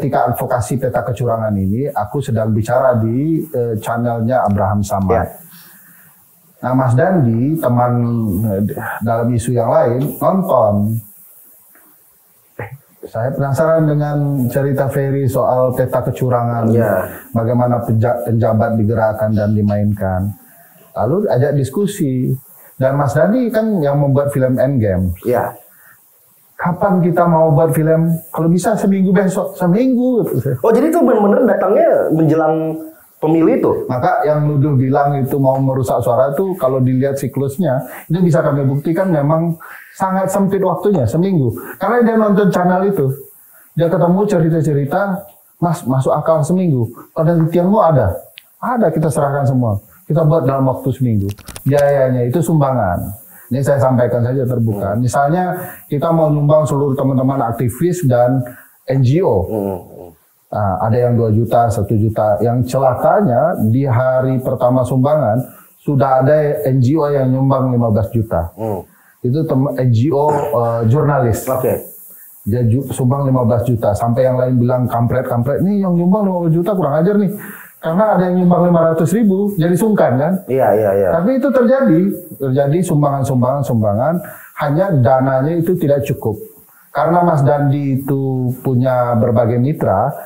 ketika advokasi peta kecurangan ini, aku sedang bicara di channelnya Abraham Samad. Nah, Mas Dandi, teman dalam isu yang lain, nonton. Saya penasaran dengan cerita Ferry soal peta kecurangan, bagaimana penjabat digerakkan dan dimainkan. Lalu ajak diskusi. Dan Mas Dandi kan yang membuat film Endgame. Kapan kita mau buat film? Kalau bisa seminggu besok, seminggu. Oh, jadi itu benar-benar datangnya menjelang pemilu itu? Maka yang nuduh bilang itu mau merusak suara itu, kalau dilihat siklusnya, itu bisa kami buktikan memang sangat sempit waktunya, seminggu. Karena dia nonton channel itu, dia ketemu cerita-cerita, Mas, masuk akal seminggu. Penelitianmu ada? Ada, kita serahkan semua. Kita buat dalam waktu seminggu. Biayanya itu sumbangan. Ini saya sampaikan saja terbuka. Misalnya kita mau nyumbang seluruh teman-teman aktivis dan NGO. Ada yang 2 juta, 1 juta. Yang celakanya di hari pertama sumbangan sudah ada NGO yang nyumbang 15 juta. Itu NGO jurnalis. Dia sumbang 15 juta. Sampai yang lain bilang kampret-kampret. Nih yang nyumbang 15 juta kurang ajar nih. Karena ada yang nyumbang 500.000, jadi sungkan kan? Iya. Tapi itu terjadi sumbangan, hanya dananya itu tidak cukup. Karena Mas Dandi itu punya berbagai mitra,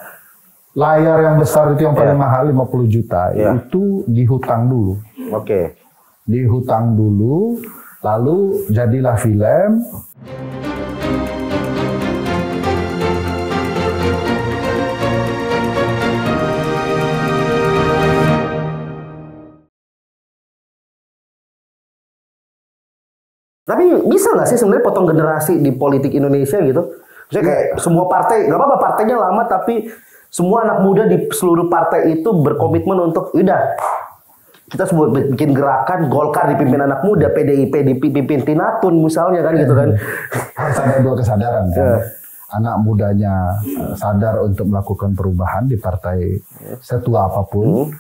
layar yang besar itu yang paling mahal 50 juta, itu dihutang dulu. Dihutang dulu, lalu jadilah film. Tapi bisa nggak sih sebenarnya potong generasi di politik Indonesia gitu? Misalnya kayak semua partai, nggak apa-apa partainya lama, tapi semua anak muda di seluruh partai itu berkomitmen untuk, udah kita semua bikin gerakan Golkar dipimpin anak muda, PDIP dipimpin Tinatun misalnya kan gitu kan? Harus ada 2 kesadaran kan. Anak mudanya sadar untuk melakukan perubahan di partai setua apapun.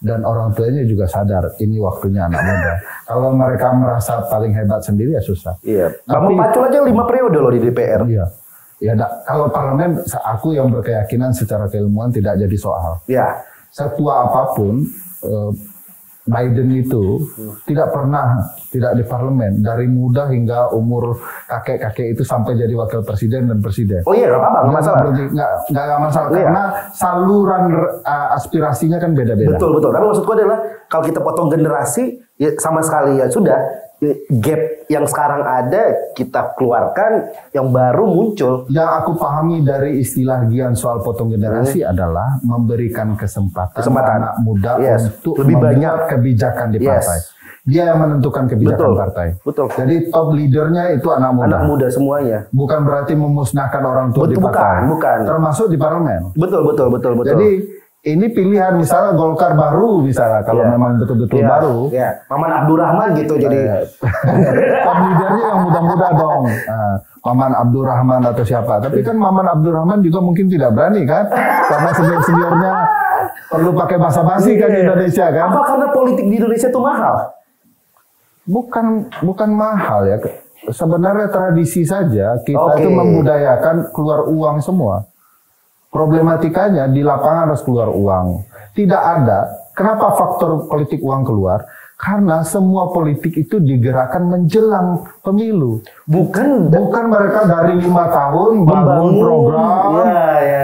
Dan orang tuanya juga sadar ini waktunya anak muda. Kalau mereka merasa paling hebat sendiri ya susah. Bambang Pacul aja 5 periode loh di DPR. Kalau parlemen, aku yang berkeyakinan secara keilmuan tidak jadi soal. Setua apapun, Biden itu tidak pernah tidak di parlemen, dari muda hingga umur kakek-kakek itu sampai jadi wakil presiden dan presiden. Oh iya, nggak apa-apa, nggak masalah. Nggak masalah karena saluran aspirasinya kan beda-beda. Betul. Tapi maksudku adalah kalau kita potong generasi, ya sama sekali ya sudah gap yang sekarang ada kita keluarkan, yang baru muncul. Yang aku pahami dari istilah Gian soal potong generasi adalah memberikan kesempatan anak muda untuk lebih banyak kebijakan di partai. Dia yang menentukan kebijakan partai. Jadi top leadernya itu anak muda. Anak muda semuanya. Bukan berarti memusnahkan orang tua di partai. Bukan. Termasuk di parlemen. Betul. Jadi ini pilihan misalnya Golkar baru misalnya kalau memang betul-betul baru. Maman Abdurrahman gitu jadi. Top leadernya yang muda-muda dong. Maman Abdurrahman atau siapa. Tapi kan Maman Abdurrahman juga mungkin tidak berani kan. Karena senior-seniornya perlu pakai bahasa basi kan di Indonesia kan. Apa karena politik di Indonesia itu mahal? Bukan mahal ya. Sebenarnya tradisi saja kita itu membudayakan keluar uang semua. Problematikanya di lapangan harus keluar uang. Tidak ada. Kenapa faktor politik uang keluar? Karena semua politik itu digerakkan menjelang pemilu. Bukan mereka dari 5 tahun membangun program,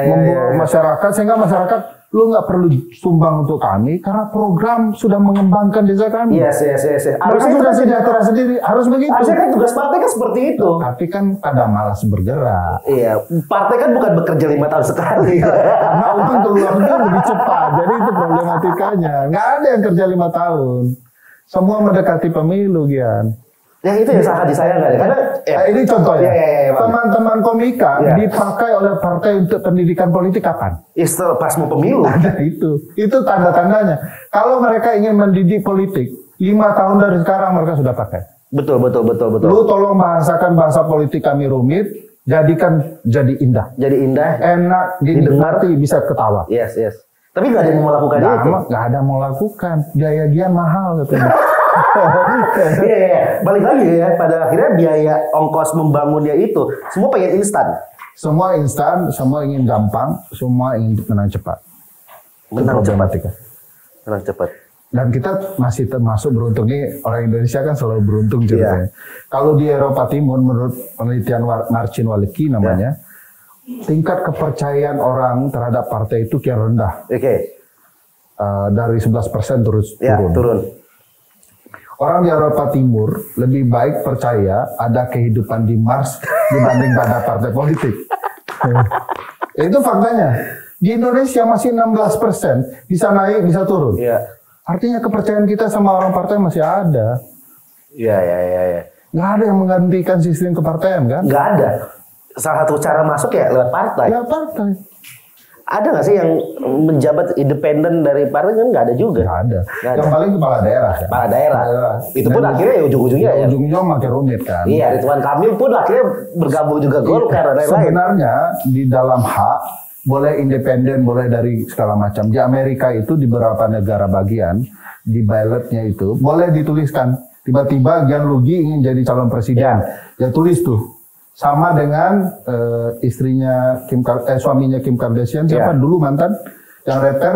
membuat masyarakat sehingga masyarakat lu nggak perlu sumbang untuk kami karena program sudah mengembangkan desa kami. Yes. Mereka sudah sejahtera sendiri, harus begitu. Harusnya kan tugas partai kan seperti itu. Tapi kan pada malas bergerak. Partai kan bukan bekerja 5 tahun sekali. Karena untung keluarnya lebih cepat. Jadi itu problematikanya. Nggak ada yang kerja 5 tahun. Semua mendekati pemilu, Gian. Yang itu yang sangat disayangkan. Karena ini contohnya. Teman-teman komika dipakai oleh partai untuk pendidikan politik kapan? Pas mau pemilu. Ada itu tanda-tandanya. Kalau mereka ingin mendidik politik, 5 tahun dari sekarang mereka sudah pakai. Betul. Lu tolong bahasakan bahasa politik kami rumit, jadikan jadi indah. Enak, didengarti, bisa ketawa. Yes. Tapi nggak ada yang mau melakukan itu. Nggak ada mau lakukan. Biaya dia mahal katanya. Balik lagi ya, pada akhirnya biaya ongkos membangunnya itu semua pengen instan. Semua instan, semua ingin gampang, semua ingin menang cepat. Menang cepat. Menang cepat. Dan kita masih termasuk beruntung nih, orang Indonesia kan selalu beruntung ceritanya. Kalau di Eropa Timur menurut penelitian Marcin Walicki namanya, tingkat kepercayaan orang terhadap partai itu kian rendah. Dari 11% turun. Orang di Eropa Timur lebih baik percaya ada kehidupan di Mars dibanding pada partai politik. Itu faktanya. Di Indonesia masih 16%, bisa naik, bisa turun. Artinya kepercayaan kita sama orang partai masih ada. Iya. Nggak ada yang menggantikan sistem kepartaian kan? Nggak ada. Salah satu cara masuk ya lewat partai. Lewat partai. Ada nggak sih yang menjabat independen dari partai? Kan nggak ada juga. Nggak ada. Yang paling kepala daerah. Kan? Kepala daerah. Itu pun akhirnya ya ujung-ujungnya ya. Ujung-ujungnya makin rumit kan. Iya, Ridwan Kamil pun akhirnya bergabung juga Golkar dan lain-lain. Sebenarnya di dalam hak boleh independen, boleh dari segala macam. Di Amerika itu di beberapa negara bagian, di ballotnya itu, boleh dituliskan. Tiba-tiba Gian Rugi ingin jadi calon presiden. Ya tulis tuh. Sama dengan istrinya suaminya Kim Kardashian, siapa dulu mantan? Yang rapper?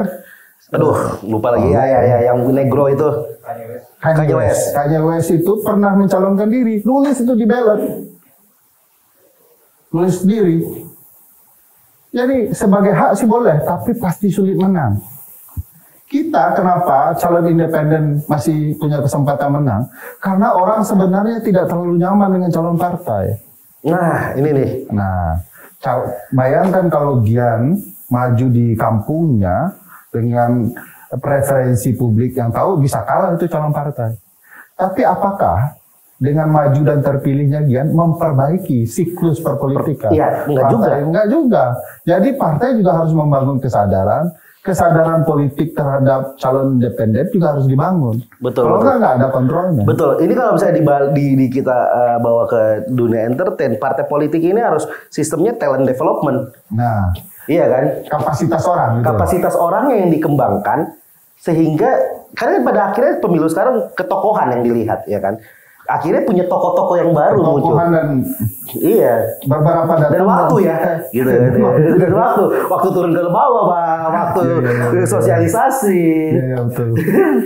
Aduh, lupa lagi. Ya, yang negro itu. Kanye West. Kanye West itu pernah mencalonkan diri. Nulis itu di ballot. Nulis sendiri. Jadi sebagai hak sih boleh, tapi pasti sulit menang. Kita kenapa calon independen masih punya kesempatan menang? Karena orang sebenarnya tidak terlalu nyaman dengan calon partai. Nah, ini nih. Nah, bayangkan kalau Gian maju di kampungnya dengan preferensi publik yang tahu bisa kalah itu calon partai. Tapi apakah dengan maju dan terpilihnya Gian memperbaiki siklus perpolitikan? Iya, enggak juga. Jadi partai juga harus membangun kesadaran politik terhadap calon independen juga harus dibangun. Betul. Kalau nggak ada kontrolnya. Betul. Ini kalau misalnya kita bawa ke dunia entertain, partai politik ini harus sistemnya talent development. Nah, iya kan? Kapasitas orang. Gitu. Kapasitas orang yang dikembangkan sehingga karena pada akhirnya pemilu sekarang ketokohan yang dilihat, ya kan? Akhirnya punya tokoh-tokoh yang baru muncul. Dan beberapa data dan waktu ya, gitu. Dan waktu turun ke bawah, waktu sosialisasi. Iya, betul.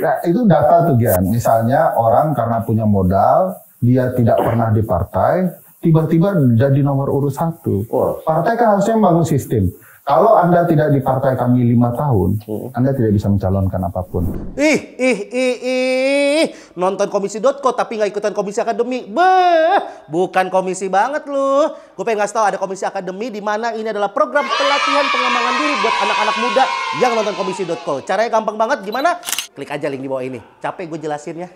Nah, itu data tuh Gian. Misalnya orang karena punya modal, dia tidak pernah di partai, tiba-tiba jadi nomor urut 1. Partai kan harusnya membangun sistem. Kalau Anda tidak di partai kami 5 tahun, Anda tidak bisa mencalonkan apapun. Nonton komisi.co tapi nggak ikutan komisi akademi. Bukan komisi banget lu. Gue pengen ngasih tahu ada komisi akademi di mana ini adalah program pelatihan pengembangan diri buat anak-anak muda yang nonton komisi.co. Caranya gampang banget, gimana? Klik aja link di bawah ini. Capek gue jelasinnya.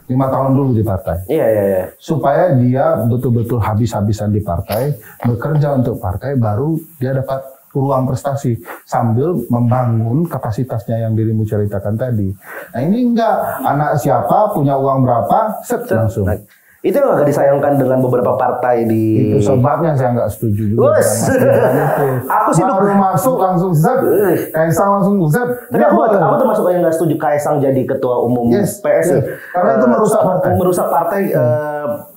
5 tahun dulu di partai. Iya. Supaya dia betul-betul habis-habisan di partai, bekerja untuk partai, baru dia dapat ruang prestasi sambil membangun kapasitasnya yang dirimu ceritakan tadi. Nah ini enggak, anak siapa, punya uang berapa, langsung. Nah, itu yang agak disayangkan dengan beberapa partai di... Itu sebabnya saya nggak setuju juga. Aku sih baru masuk langsung zap, Kaisang langsung zap. Tapi aku termasuk yang nggak setuju Kaisang jadi ketua umum PSI. Karena itu merusak partai. Merusak partai.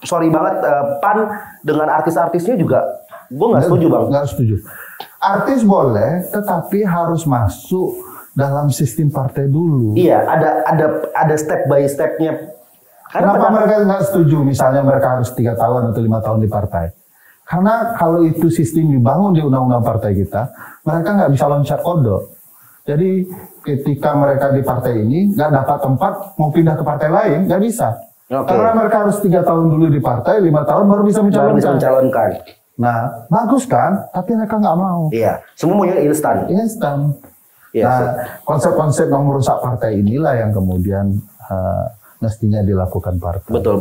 Sorry banget, PAN dengan artis-artisnya juga, gue nggak setuju bang. Nggak setuju. Artis boleh, tetapi harus masuk dalam sistem partai dulu. Iya, ada step by stepnya. Kenapa mereka nggak setuju? Misalnya mereka harus 3 tahun atau 5 tahun di partai. Karena kalau itu sistem dibangun di undang-undang partai kita, mereka nggak bisa loncat kodok. Jadi ketika mereka di partai ini nggak dapat tempat, mau pindah ke partai lain nggak bisa. Karena mereka harus 3 tahun dulu di partai, 5 tahun baru bisa mencalonkan. Nah, bagus kan? Tapi mereka nggak mau. Iya, semua maunya instan. Nah, konsep-konsep yang merusak partai inilah yang kemudian mestinya dilakukan partai. Betul.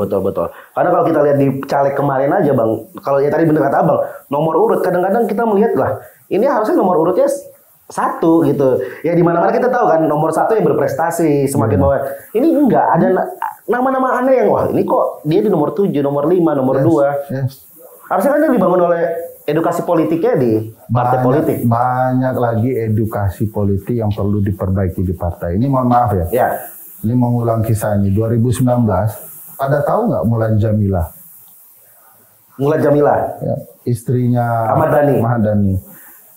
Karena kalau kita lihat di caleg kemarin aja bang, kalau ya tadi bener kata abang, nomor urut kadang-kadang kita melihat lah, ini harusnya nomor urutnya 1 gitu. Ya di mana-mana kita tahu kan nomor 1 yang berprestasi semakin bawah. Ini enggak ada nama-nama aneh yang wah ini kok dia di nomor 7, nomor 5, nomor 2. Harusnya kan yang dibangun oleh edukasi politiknya di partai politik. Banyak lagi edukasi politik yang perlu diperbaiki di partai. Ini mohon maaf ya. Ini mengulang kisah ini. 2019, pada tahu nggak Mulan Jameela? Mulan Jamila. Ya, istrinya Ahmad Dhani.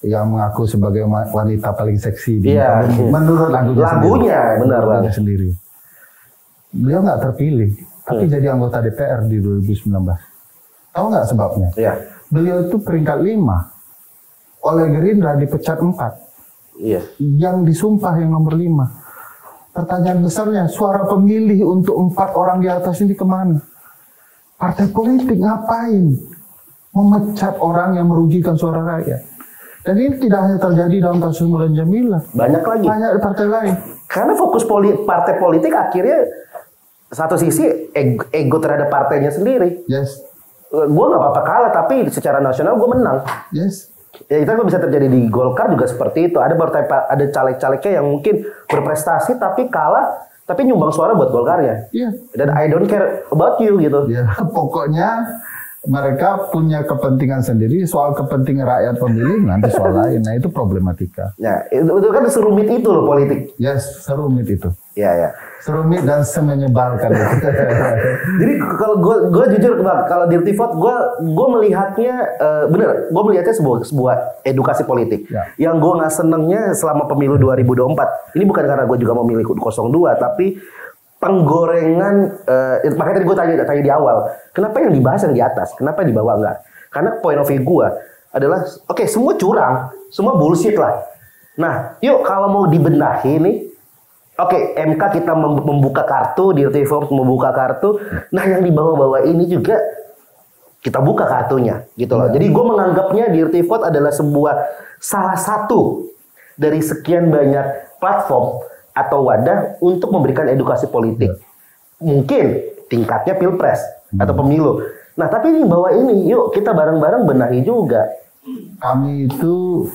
Yang mengaku sebagai wanita paling seksi di Iya. menurut Lagunya, benar bang. sendiri. Beliau nggak terpilih, tapi jadi anggota DPR di 2019. Tahu nggak sebabnya? Iya. Beliau itu peringkat 5. Oleh Gerindra dipecat 4. Iya. Yang disumpah yang nomor 5. Pertanyaan besarnya, suara pemilih untuk 4 orang di atas ini kemana? Partai politik ngapain memecat orang yang merugikan suara rakyat? Dan ini tidak hanya terjadi dalam kasus Mulan Jamila. Banyak lagi. Banyak di partai lain. Karena fokus partai politik akhirnya satu sisi ego terhadap partainya sendiri. Yes. Gue nggak apa-apa kalah, tapi secara nasional gue menang. Yes. Ya itu bisa terjadi di Golkar juga seperti itu. Ada caleg-calegnya yang mungkin berprestasi tapi kalah, tapi nyumbang suara buat Golkarnya. Iya. Dan I don't care about you gitu. Ya, pokoknya mereka punya kepentingan sendiri, soal kepentingan rakyat pemilih nanti soal lain. Nah, itu problematika. Ya, itu kan serumit itu loh politik. Yes, serumit itu. Ya, ya. Serumit dan semenyebalkan itu. Jadi kalau gue jujur bang, kalau Dirty Vote gue melihatnya bener, gue melihatnya sebuah edukasi politik. Ya. Yang gue nggak senengnya selama pemilu 2024, ini bukan karena gue juga memilih 02, tapi penggorengan, makanya tadi gue tanya di awal, kenapa yang dibahas yang di atas, kenapa yang di bawah enggak? Karena point of view gue adalah, oke, semua curang, semua bullshit lah. Nah, yuk kalau mau dibenahi nih, oke, MK kita membuka kartu, Dirty Vote membuka kartu, nah yang di bawah-bawah ini juga kita buka kartunya, gitu loh. Jadi gue menganggapnya Dirty Vote adalah salah satu dari sekian banyak platform atau wadah untuk memberikan edukasi politik. Mungkin tingkatnya pilpres atau pemilu. Nah, tapi ini bawa ini, yuk kita bareng-bareng benahi juga. Kami itu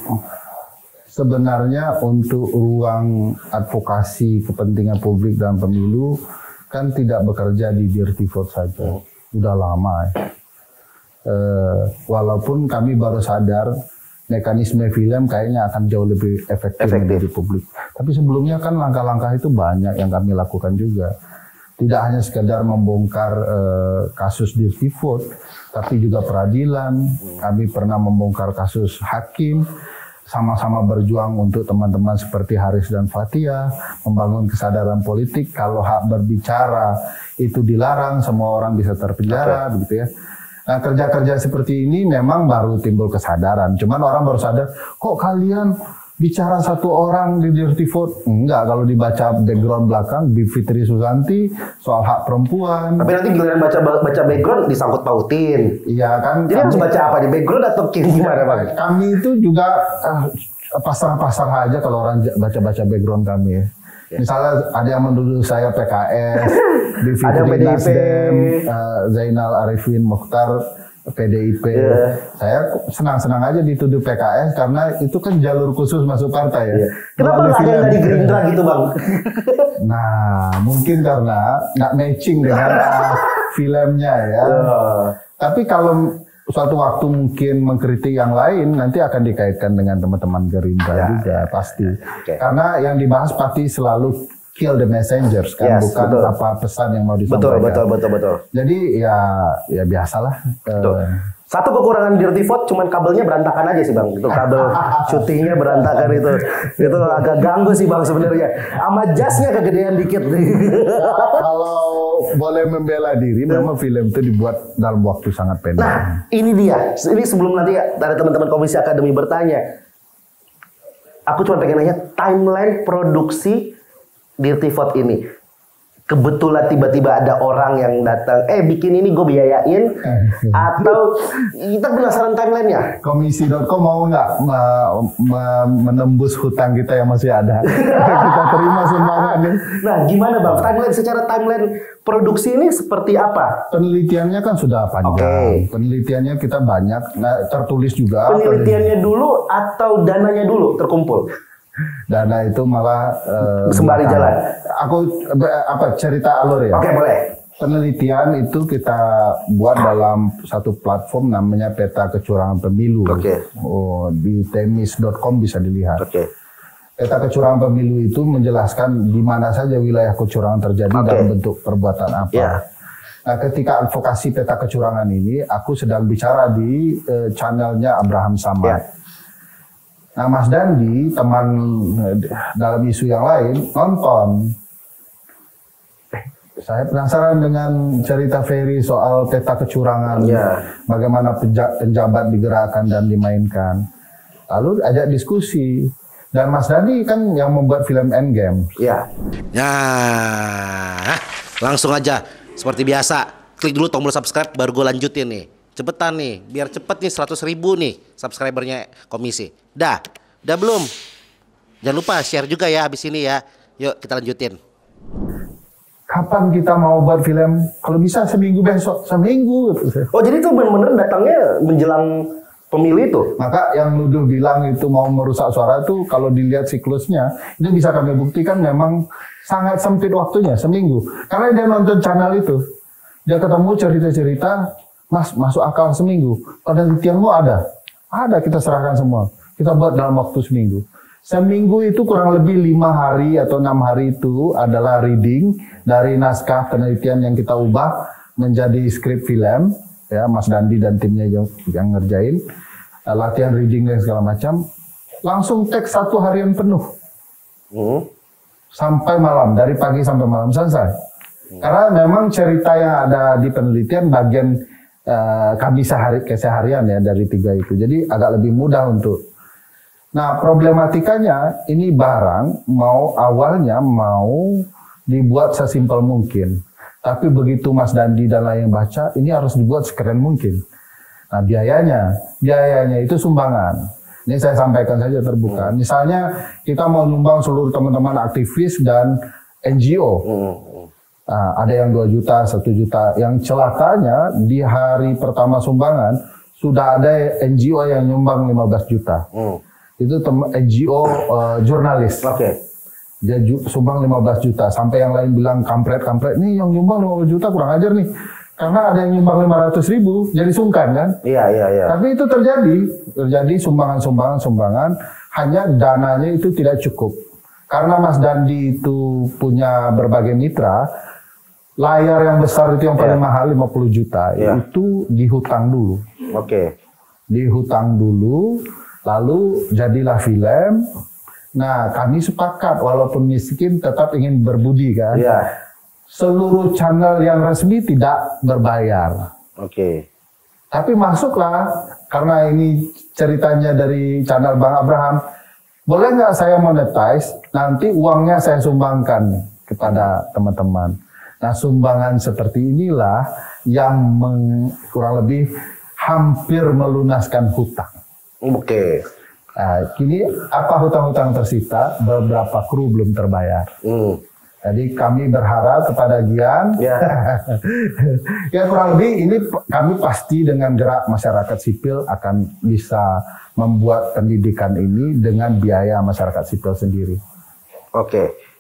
sebenarnya untuk ruang advokasi kepentingan publik dalam pemilu kan tidak bekerja di Dirty Vote saja. Udah lama ya. Walaupun kami baru sadar mekanisme film kayaknya akan jauh lebih efektif di publik. Tapi sebelumnya kan langkah-langkah itu banyak yang kami lakukan juga. Tidak hanya sekedar membongkar kasus Dirty Vote, tapi juga peradilan. Kami pernah membongkar kasus hakim, sama-sama berjuang untuk teman-teman seperti Haris dan Fathia, membangun kesadaran politik. Kalau hak berbicara itu dilarang, semua orang bisa terpenjara, begitu ya. Nah, kerja-kerja seperti ini memang baru timbul kesadaran. Cuman orang baru sadar, kok kalian bicara satu orang di Dirty Vote? Enggak, kalau dibaca background belakang, Bivitri Susanti soal hak perempuan. Tapi nanti giliran baca background disangkut pautin. Iya kan. Jadi harus baca apa di background atau gimana Bang? Kami itu juga pasar aja kalau orang baca-baca background kami ya. Misalnya ada yang menuduh saya PKS, ada PDIP, Nasdem, Zainal Arifin Mokhtar PDIP. Saya senang-senang aja dituduh PKS karena itu kan jalur khusus masuk partai ya. Kenapa nggak ada yang di Gerindra gitu Bang? Nah, mungkin karena nggak matching dengan filmnya ya. Tapi kalau suatu waktu mungkin mengkritik yang lain, nanti akan dikaitkan dengan teman-teman Gerindra juga pasti. Karena yang dibahas pasti selalu kill the messengers kan, bukan apa pesan yang mau disampaikan. Betul. Jadi ya biasalah. Satu kekurangan Dirty Vote cuman kabelnya berantakan aja sih Bang. Itu kabel syutingnya berantakan itu. Itu agak ganggu sih Bang sebenarnya. Sama jasnya kegedean dikit. Kalau boleh membela diri, memang film itu dibuat dalam waktu sangat pendek. Nah, ini dia. Ini sebelum nanti ada teman-teman Komisi Akademi bertanya. Aku cuma pengen nanya timeline produksi Dirty Vote ini. Kebetulan tiba-tiba ada orang yang datang, bikin ini gue biayain, atau kita penasaran timelinenya. Komisi.com mau nggak menembus hutang kita yang masih ada? Kita terima sumbangan. Nah, gimana Bang? Secara timeline produksi ini seperti apa? Penelitiannya kan sudah panjang. Penelitiannya kita banyak, tertulis juga. Penelitiannya dulu atau dananya dulu terkumpul? Dana itu malah sembari jalan. Aku cerita alur ya. Oke, boleh. Penelitian itu kita buat dalam satu platform namanya Peta Kecurangan Pemilu. Di temis.com bisa dilihat. Peta Kecurangan Pemilu itu menjelaskan di mana saja wilayah kecurangan terjadi dalam bentuk perbuatan apa. Nah, ketika advokasi peta kecurangan ini, aku sedang bicara di channelnya Abraham Samad. Ya. Nah, Mas Dandi, teman dalam isu yang lain, nonton. Saya penasaran dengan cerita Ferry soal peta kecurangan, bagaimana penjabat digerakkan dan dimainkan. Lalu ajak diskusi. Dan Mas Dandi kan yang membuat film Endgame. Ya. Nah, langsung aja seperti biasa. Klik dulu tombol subscribe baru gue lanjutin nih. Cepetan nih, biar cepet nih 100.000 nih subscribernya Komisi. Dah belum? Jangan lupa share juga ya abis ini ya. Yuk kita lanjutin. Kapan kita mau buat film? Kalau bisa seminggu besok, seminggu. Oh jadi itu benar-benar datangnya menjelang pemilu itu? Maka yang nuduh bilang itu mau merusak suara itu kalau dilihat siklusnya, itu bisa kami buktikan memang sangat sempit waktunya, seminggu. Karena dia nonton channel itu, dia ketemu cerita-cerita, Mas masuk akal seminggu. Penelitianmu ada? Ada, kita serahkan semua. Kita buat dalam waktu seminggu. Seminggu itu kurang lebih 5 hari atau 6 hari itu adalah reading dari naskah penelitian yang kita ubah menjadi skrip film. Ya, Mas Dandi dan timnya yang ngerjain. Latihan reading dan segala macam. Langsung teks 1 harian penuh. Sampai malam, dari pagi sampai malam selesai. Karena memang cerita yang ada di penelitian bagian kami keseharian ya dari 3 itu. Jadi agak lebih mudah untuk. Nah, problematikanya ini barang awalnya mau dibuat sesimpel mungkin. Tapi begitu Mas Dandi dan lain baca, ini harus dibuat sekeren mungkin. Nah, biayanya itu sumbangan. Ini saya sampaikan saja terbuka. Misalnya kita mau nyumbang seluruh teman-teman aktivis dan NGO. Nah, ada yang 2 juta, 1 juta. Yang celakanya di hari pertama sumbangan sudah ada NGO yang nyumbang 15 juta. Itu NGO jurnalis. Dia sumbang 15 juta. Sampai yang lain bilang kampret. Nih yang nyumbang 15 juta kurang ajar nih. Karena ada yang nyumbang 500.000, jadi sungkan kan? Iya. Tapi itu terjadi sumbangan. Hanya dananya itu tidak cukup. Karena Mas Dandi itu punya berbagai mitra, layar yang besar itu yang paling mahal 50 juta, itu dihutang dulu. Dihutang dulu. Lalu jadilah film. Nah, kami sepakat walaupun miskin tetap ingin berbudi kan. Seluruh channel yang resmi tidak berbayar. Tapi masuklah, karena ini ceritanya dari channel Bang Abraham. Boleh nggak saya monetize? Nanti uangnya saya sumbangkan kepada teman-teman. Nah, sumbangan seperti inilah yang kurang lebih hampir melunaskan hutang. Nah, kini apa hutang-hutang tersita? Beberapa kru belum terbayar. Jadi kami berharap kepada Gian, ya kurang lebih ini kami pasti dengan gerak masyarakat sipil akan bisa membuat pendidikan ini dengan biaya masyarakat sipil sendiri.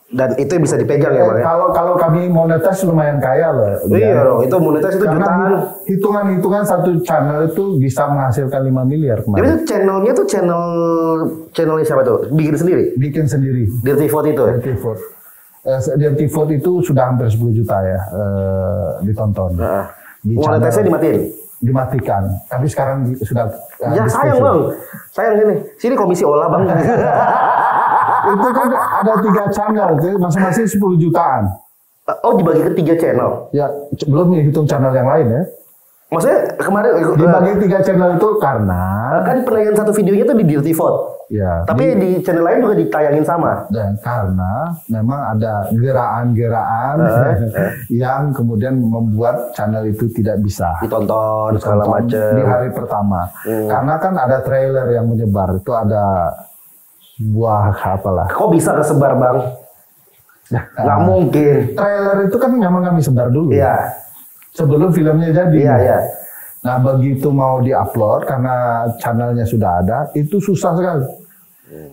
Dan itu bisa dipegang ya Bang? Kalau kami monetis lumayan kaya loh. Iya dong, itu monetis itu jutaan. Hitungan satu channel itu bisa menghasilkan 5 miliar kemarin. Jadi itu channelnya tuh channelnya siapa tuh? Bikin sendiri? Bikin sendiri. Dirty Vote itu? Dirty Vote itu sudah hampir 10 juta ya ditonton. Monetisnya dimatikan. Tapi sekarang sudah sayang Bang. Sayang ini. Sini komisi olah Bang. Itu kan ada 3 channel, masing-masing 10 jutaan. Oh, dibagi ke 3 channel? Ya, belum dihitung channel yang lain ya. Maksudnya kemarin dibagi 3 channel itu karena kan penayangan satu videonya tuh di Dirty Vote. Ya. Tapi di channel lain juga ditayangin sama. Dan karena memang ada geraan-geraan yang kemudian membuat channel itu tidak bisa ditonton segala macam di hari pertama. Karena kan ada trailer yang menyebar, itu ada buah apalah. Kok bisa kesebar Bang? Nggak mungkin. Trailer itu kan memang kami sebar dulu. Sebelum filmnya jadi. Nah, begitu mau diupload karena channelnya sudah ada, itu susah sekali.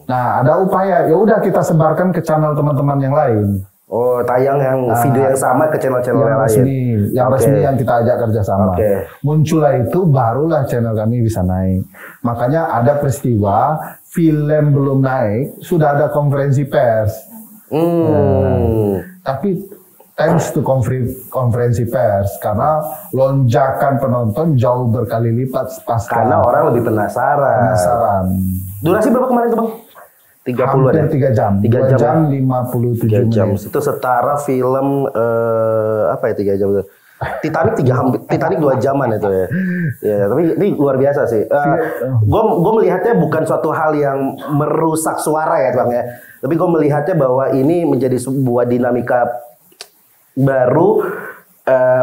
Nah, ada upaya, ya udah kita sebarkan ke channel teman-teman yang lain. Oh, tayang yang video yang sama ke channel-channel yang lain. Yang resmi yang kita ajak kerjasama. Muncullah itu, barulah channel kami bisa naik. Makanya ada peristiwa film belum naik, sudah ada konferensi pers. Tapi thanks to konferensi pers karena lonjakan penonton jauh berkali lipat pasca. Karena orang lebih penasaran. Durasi berapa kemarin tuh Bang? 30 Hampir 3 jam. 3 jam 57 menit. Itu setara film apa ya 3 jam itu? Titanic 2 jaman itu ya. Ya, tapi ini luar biasa sih. Gue melihatnya bukan suatu hal yang merusak suara ya Bang ya. Tapi gue melihatnya bahwa ini menjadi sebuah dinamika baru,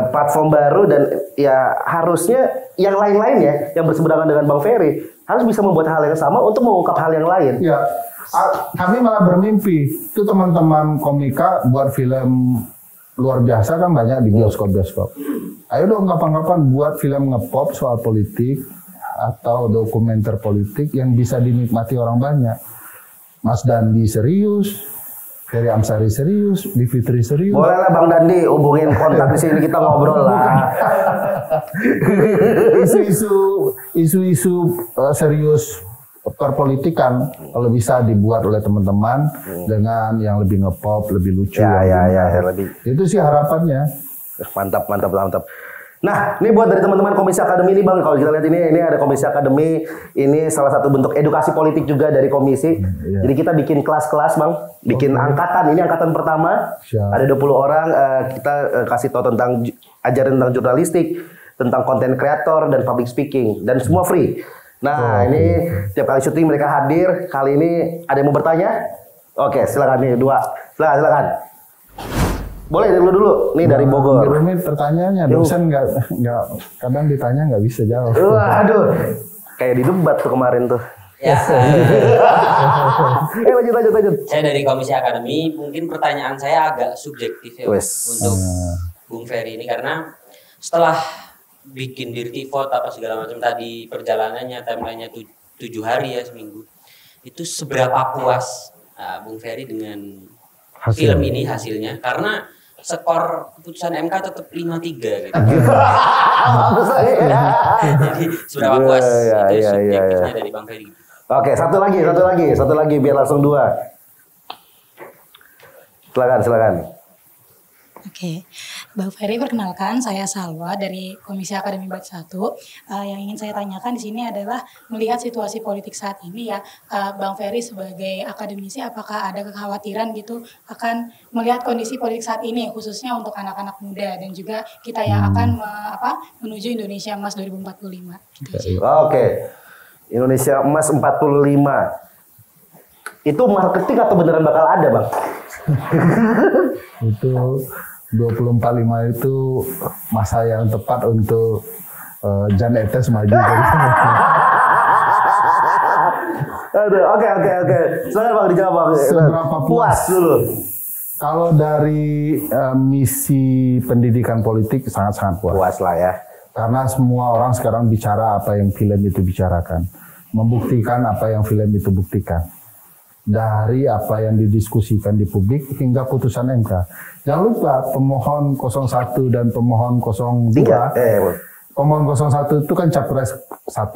platform baru, dan ya harusnya yang lain-lainnya yang berseberangan dengan Bang Ferry harus bisa membuat hal yang sama untuk mengungkap hal yang lain. Ya, kami malah bermimpi itu teman-teman komika buat film luar biasa kan banyak di bioskop-bioskop. Ayo dong kapan-kapan buat film ngepop soal politik atau dokumenter politik yang bisa dinikmati orang banyak. Mas Dandi serius, Ferry Amsari serius, Bivitri serius. Boleh lah Bang Dandi hubungin kontak di sini kita ngobrol lah. Isu-isu serius perpolitikan kalau bisa dibuat oleh teman-teman dengan yang lebih ngepop, lebih lucu. Lebih. Itu sih harapannya. Mantap. Nah, ini buat dari teman-teman Komisi Akademi ini Bang, kalau kita lihat ini ada Komisi Akademi, ini salah satu bentuk edukasi politik juga dari komisi. Jadi kita bikin kelas-kelas Bang, bikin angkatan, ini angkatan pertama. Ada 20 orang, kita kasih tahu tentang ajaran tentang jurnalistik, tentang konten kreator dan public speaking, dan semua free. Nah, ini tiap kali syuting mereka hadir. Kali ini ada yang mau bertanya? Oke, silakan nih 2. Silakan. Boleh dulu. Nih dari Bogor. Rumit pertanyaannya, dosen nggak kadang ditanya nggak bisa jawab. Aduh, kayak di debat tuh kemarin tuh. Ya. Lanjut. Saya dari Komisi Akademi, mungkin pertanyaan saya agak subjektif ya untuk Bung Ferry ini, karena setelah bikin dirty vote apa segala macam tadi, perjalanannya timelinenya 7 hari ya, seminggu, itu seberapa puas Bung Ferry dengan film ini hasilnya? Karena skor keputusan MK tetap 5-3 gitu. Jadi seberapa puas itu subjektifnya dari Bang Ferry. Oke, satu lagi biar langsung 2. Silakan. Oke, Bang Ferry, perkenalkan saya Salwa dari Komisi Akademi Bat 1. Yang ingin saya tanyakan di sini adalah melihat situasi politik saat ini ya, Bang Ferry sebagai akademisi apakah ada kekhawatiran gitu akan melihat kondisi politik saat ini khususnya untuk anak-anak muda dan juga kita yang akan menuju Indonesia Emas 2045 gitu. Oke. Indonesia Emas 45. Itu marketing atau beneran bakal ada, Bang? Itu 2045 itu masa yang tepat untuk Jan Etes maju dari Aduh, oke. Silakan Bang dijawab Bang. Seberapa puas dulu? Kalau dari misi pendidikan politik sangat-sangat puas. Puas lah ya. Karena semua orang sekarang bicara apa yang film itu bicarakan, membuktikan apa yang film itu buktikan. Dari apa yang didiskusikan di publik hingga putusan MK. Jangan lupa pemohon 01 dan pemohon 02. Pemohon 01 itu kan Capres 1,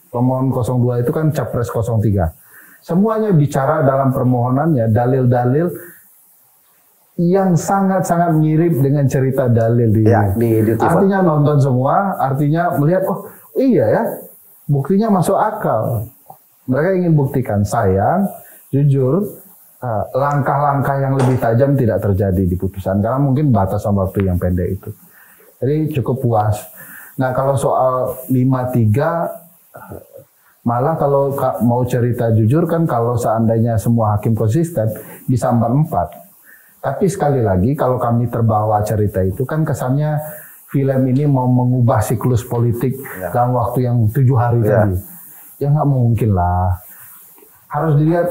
pemohon 02 itu kan Capres 03. Semuanya bicara dalam permohonannya dalil-dalil yang sangat-sangat mirip dengan cerita dalil di artinya nonton semua, artinya melihat oh iya ya, buktinya masuk akal. Mereka ingin buktikan, sayang jujur langkah-langkah yang lebih tajam tidak terjadi di putusan karena mungkin batasan waktu yang pendek itu. Jadi cukup puas. Nah kalau soal 53 malah kalau mau cerita jujur kan kalau seandainya semua hakim konsisten bisa 44. Tapi sekali lagi kalau kami terbawa cerita itu kan kesannya film ini mau mengubah siklus politik dalam waktu yang 7 hari tadi. Ya nggak mungkin lah. Harus dilihat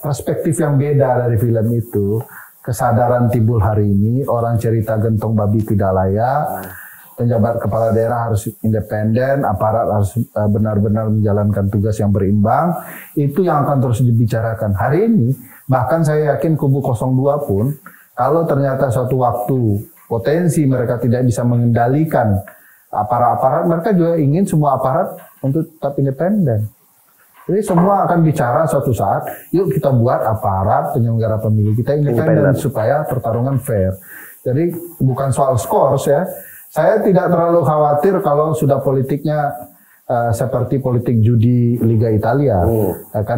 perspektif yang beda dari film itu. Kesadaran timbul hari ini, orang cerita gentong babi tidak layak, penjabat kepala daerah harus independen, aparat harus benar-benar menjalankan tugas yang berimbang. Itu yang akan terus dibicarakan hari ini. Bahkan saya yakin kubu 02 pun, kalau ternyata suatu waktu potensi mereka tidak bisa mengendalikan aparat-aparat, mereka juga ingin semua aparat untuk tetap independen. Jadi semua akan bicara suatu saat, yuk kita buat aparat penyelenggara pemilu kita independen supaya pertarungan fair. Jadi bukan soal skors ya. Saya tidak terlalu khawatir kalau sudah politiknya seperti politik judi Liga Italia. Apa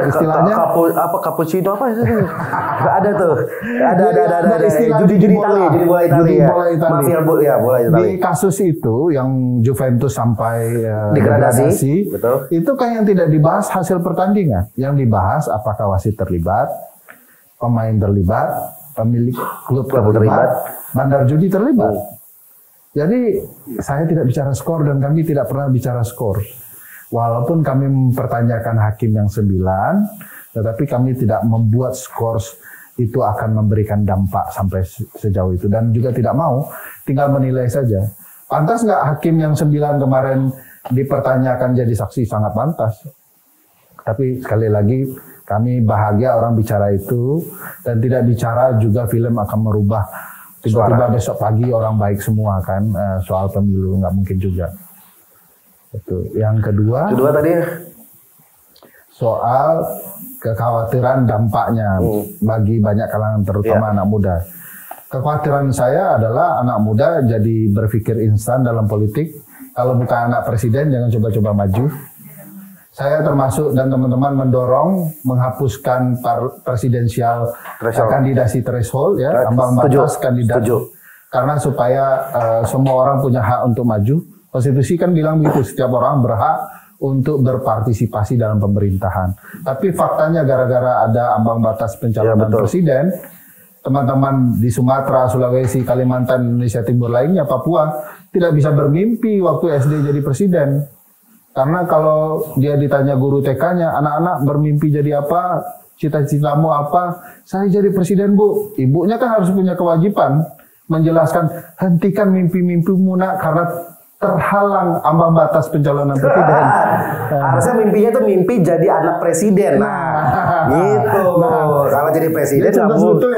istilahnya? Cappuccino apa itu? Gak ada tuh. Ada judi bola Italia. Mafia bola Italia. Di kasus itu yang Juventus sampai degradasi, betul. Itu kan yang tidak dibahas hasil pertandingan. Yang dibahas apakah wasit terlibat, pemain terlibat, pemilik klub terlibat, bandar judi terlibat. Jadi saya tidak bicara skor dan kami tidak pernah bicara skor. Walaupun kami mempertanyakan hakim yang 9, tetapi kami tidak membuat skor itu akan memberikan dampak sampai sejauh itu. Dan juga tidak mau, tinggal menilai saja. Pantas nggak hakim yang 9 kemarin dipertanyakan jadi saksi? Sangat pantas. Tapi sekali lagi, kami bahagia orang bicara itu, dan tidak bicara juga film akan merubah. Tiba-tiba besok pagi orang baik semua kan, soal pemilu, nggak mungkin juga. Itu. Yang kedua tadi soal kekhawatiran dampaknya bagi banyak kalangan terutama anak muda. Kekhawatiran saya adalah anak muda jadi berpikir instan dalam politik. Kalau bukan anak presiden jangan coba-coba maju. Saya termasuk dan teman-teman mendorong menghapuskan presidensial kandidasi threshold ya, ambang batas kandidat. Karena supaya semua orang punya hak untuk maju. Konstitusi kan bilang begitu, setiap orang berhak untuk berpartisipasi dalam pemerintahan. Tapi faktanya gara-gara ada ambang batas pencalonan presiden, teman-teman di Sumatera, Sulawesi, Kalimantan, Indonesia Timur lainnya, Papua, tidak bisa bermimpi waktu SD jadi presiden. Karena kalau dia ditanya guru TK-nya, anak-anak bermimpi jadi apa, cita-citamu apa, saya jadi presiden Bu. Ibunya kan harus punya kewajiban menjelaskan, hentikan mimpi-mimpimu nak, karena terhalang ambang batas pencalonan presiden. Harusnya mimpinya itu mimpi jadi anak presiden. Gitu. Kalau jadi presiden nggak mungkin.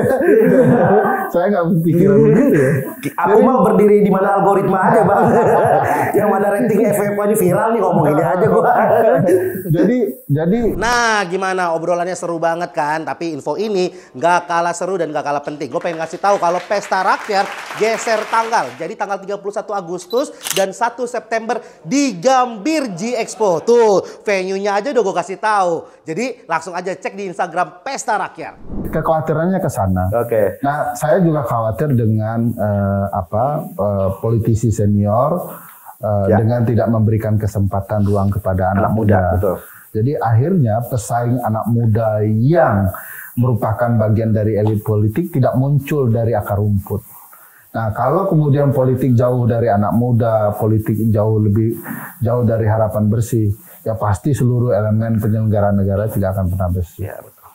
Saya nggak pikiran begitu ya. Aku mah berdiri di mana algoritma aja bang. Yang mana rating FFP ini viral nih, ngomong ini aja gua. Jadi. Nah, gimana obrolannya seru banget kan? Tapi info ini nggak kalah seru dan nggak kalah penting. Gue pengen ngasih tahu kalau Pesta Rakyat geser tanggal. Jadi tanggal 31 Agustus dan 1 September di Gambir G-Expo. Tuh, venue-nya aja udah gue kasih tahu. Jadi langsung aja cek di Instagram Pesta Rakyat. Kekhawatirannya ke sana. Oke. Nah, saya juga khawatir dengan politisi senior dengan tidak memberikan kesempatan ruang kepada anak muda. Betul. Jadi akhirnya pesaing anak muda yang merupakan bagian dari elit politik tidak muncul dari akar rumput. Nah, kalau kemudian politik jauh dari anak muda, politik jauh dari harapan bersih, ya pasti seluruh elemen penyelenggara negara tidak akan pernah bersih. Ya, betul.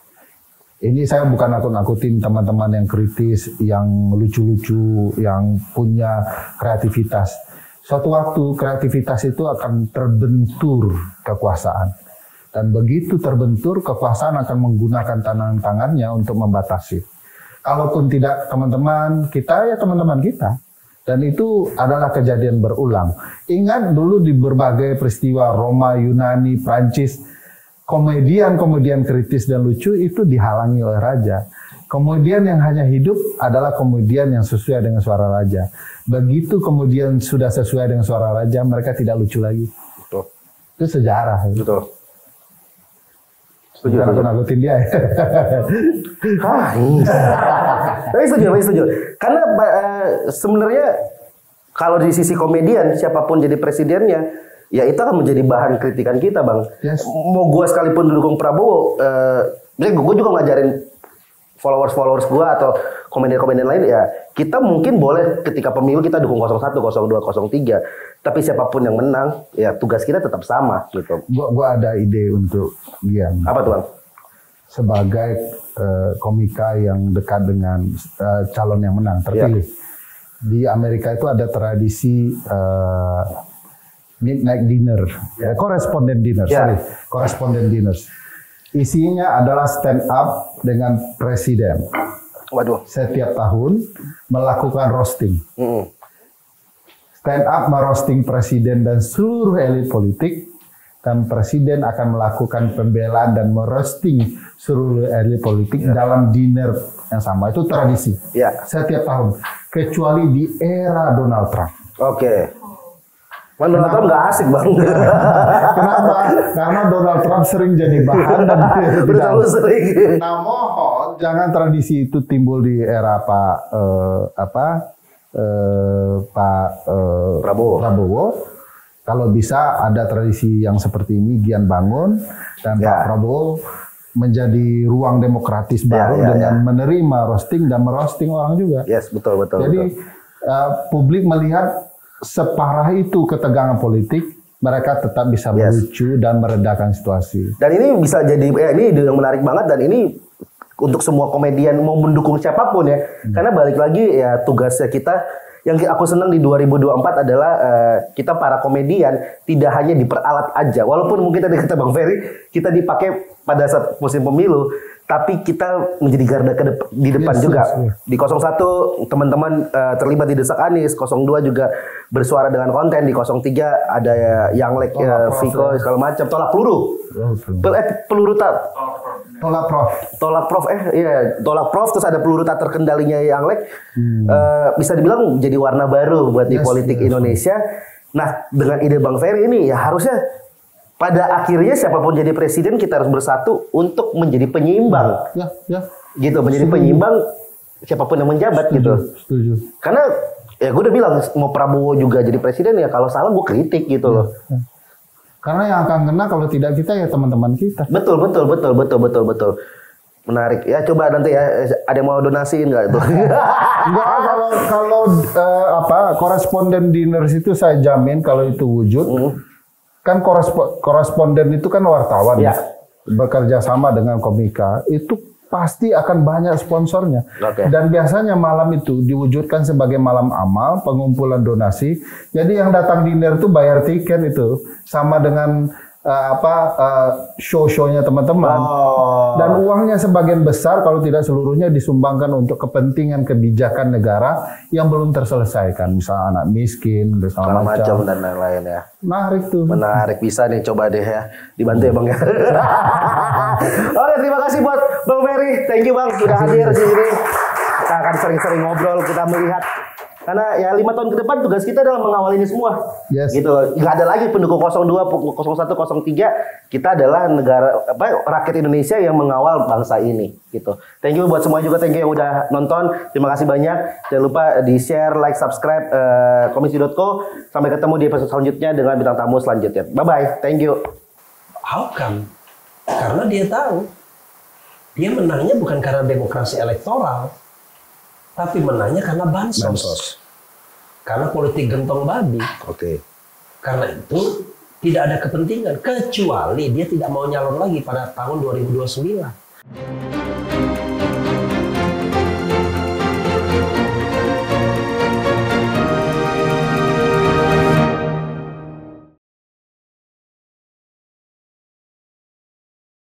Ini saya bukan nakut-nakutin teman-teman yang kritis, yang lucu-lucu, yang punya kreativitas. Suatu waktu kreativitas itu akan terbentur kekuasaan. Dan begitu terbentur, kekuasaan akan menggunakan tangan-tangannya untuk membatasi. Kalaupun tidak teman-teman kita, ya teman-teman kita. Dan itu adalah kejadian berulang. Ingat dulu di berbagai peristiwa Roma, Yunani, Prancis, komedian-komedian kritis dan lucu itu dihalangi oleh raja. Komedian yang hanya hidup adalah komedian yang sesuai dengan suara raja. Begitu kemudian sudah sesuai dengan suara raja, mereka tidak lucu lagi. Betul. Itu sejarah. Betul. Setuju. Nakut-nakutin dia. Tapi setuju. Karena sebenarnya kalau di sisi komedian, siapapun jadi presidennya, ya itu akan menjadi bahan kritikan kita, Bang. Yes. Mau gue sekalipun dukung Prabowo, gue juga ngajarin followers gue atau komedian-komedian lain, ya kita mungkin boleh ketika pemilu kita dukung 01, 02, 03. Tapi siapapun yang menang, ya tugas kita tetap sama gitu. Gua ada ide untuk Gian. Apa tuh, Bang? Sebagai komika yang dekat dengan calon yang menang terpilih. Ya. Di Amerika itu ada tradisi midnight dinner, correspondent dinner, correspondent dinners. Isinya adalah stand up dengan presiden. Waduh. Setiap tahun melakukan roasting. Stand up merosting presiden dan seluruh elit politik. dan presiden akan melakukan pembelaan dan meroasting seluruh elit politik dalam dinner yang sama. Itu tradisi setiap tahun, kecuali di era Donald Trump. Oke. Donald Trump nggak asik bang. Kenapa? Karena Donald Trump sering jadi bahan dan terlalu sering. Nah, mohon jangan tradisi itu timbul di era Prabowo. Kalau bisa ada tradisi yang seperti ini Gian bangun dan Pak Prabowo menjadi ruang demokratis baru dengan menerima roasting dan merosting orang juga. Yes, betul. Jadi publik melihat separah itu ketegangan politik, mereka tetap bisa melucu dan meredakan situasi. Dan ini bisa jadi, ini yang menarik banget, dan ini untuk semua komedian mau mendukung siapapun ya. Karena balik lagi ya, tugasnya kita, yang aku senang di 2024 adalah kita para komedian tidak hanya diperalat aja. Walaupun mungkin tadi kata Bang Ferry, kita dipakai pada saat musim pemilu, tapi kita menjadi garda di depan juga. Di 01 teman-teman terlibat di Desak Anies, 02 juga bersuara dengan konten, di 03 ada yang Viko segala macam, tolak peluru. Tolak prof, terus ada peluru tak terkendalinya yang bisa dibilang jadi warna baru buat di politik Indonesia. Nah, dengan ide Bang Ferry ini ya harusnya pada akhirnya siapapun jadi presiden kita harus bersatu untuk menjadi penyeimbang. Gitu, menjadi penyeimbang siapapun yang menjabat gitu. Setuju. Karena ya gue udah bilang mau Prabowo juga jadi presiden ya kalau salah gue kritik gitu loh. Karena yang akan kena kalau tidak kita ya teman-teman kita. Betul. Menarik. Ya coba nanti ya ada yang mau donasiin nggak itu? Enggak, kalau koresponden dinners itu saya jamin kalau itu wujud. Kan koresponden itu kan wartawan, bekerja sama dengan Komika, itu pasti akan banyak sponsornya. Dan biasanya malam itu diwujudkan sebagai malam amal, pengumpulan donasi. Jadi yang datang dinner itu bayar tiket itu sama dengan show-nya teman-teman. Dan uangnya sebagian besar kalau tidak seluruhnya disumbangkan untuk kepentingan kebijakan negara yang belum terselesaikan, misalnya anak miskin, segala macam dan lain-lain ya. Menarik tuh. Menarik, bisa nih, coba deh ya, dibantu ya Bang ya. Oke, terima kasih buat Bang Ferry, thank you Bang sudah hadir di sini. Kita akan sering-sering ngobrol, kita melihat. Karena ya 5 tahun ke depan tugas kita adalah mengawal ini semua. Gitu. Nggak ada lagi pendukung 02, 01, 03. Kita adalah negara rakyat Indonesia yang mengawal bangsa ini gitu. Thank you buat semua juga, thank you yang udah nonton. Terima kasih banyak. Jangan lupa di-share, like, subscribe komisi.co. Sampai ketemu di episode selanjutnya dengan bintang tamu selanjutnya. Bye bye. Thank you. How come? Karena dia tahu dia menangnya bukan karena demokrasi elektoral, tapi menangnya karena bansos. Karena politik gentong babi. Karena itu tidak ada kepentingan, kecuali dia tidak mau nyalon lagi pada tahun 2029.